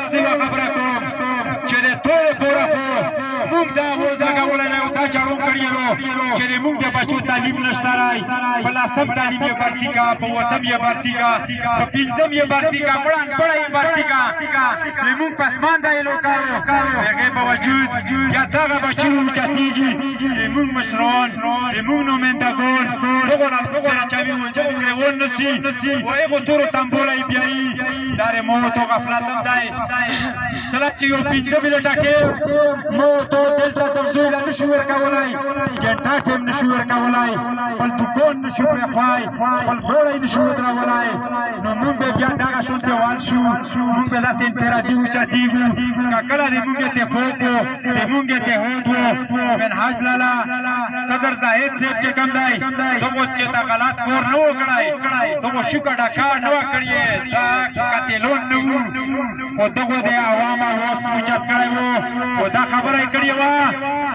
ورځې یوه خبره کوم چې د ټولو پوره خو موږ دا وزګولی دی او دا چاړون کړي نو چې د موږ د بچو تعلیم نشته دی په لسم تعلیم یې بھرتی کا په اوتم یې بھرتی کا په پنځم یې بھرتی کا بڑا انپړه یې بھرتی کا د موږ پسمانده یې لوکارو د هغې باوجود یا دغه بچي اوچتېږي د موږ مشران د موږ نمایندګان دغو نلقو سره چوي و چې موږ ون نسي و هغو تورو تنبوله یې بیایي دا د موت او غفلت هم دی کله چې یو پنځه منټه کې موت او دلته تر زوی له نشو ورکولی ګنټه ټیم نشو ورکولی خپل دوکان نشو پرېښوی خپل ګوړی نشو ودرولی نو موږ به بیا دغه شونتې وال شو موږ به داسې انفرادي اوچتېږو که کله د موږ اتفاق و د موږ اتحاد و منهاج لاله صدر زاهد صاحب چې کوم دی دغو چې د غلط کور نه و کړی دغو شوکه ډکه نه وه کړې دا قتلون نه وو خو دغو د عوام اواز اوچت کړی و خو دا خبره یې کړې وه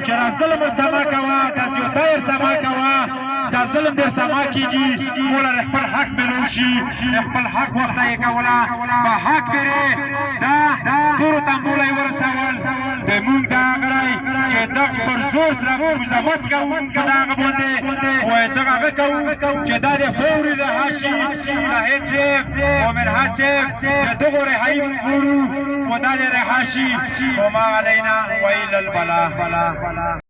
چې را ظلم ورسما کوه دا زیوتی ورسما کوه دا ظلم در سما کېږي موله د خپل حق ملو شي د خپل حق وخته یې کوله په حق پرې دا تورو تنبوله یې ورسول د موږ دا غری چې دغه پر زور سره مزاحمت کوو موږ په دغه باندې وایي دغه هغه کوو چې دا د فوري رها شي زاهد صاحب او منهاج صاحب د دغو رهایي موږ غواړو خو دا د رها شي وما علینا وإلا البلاغ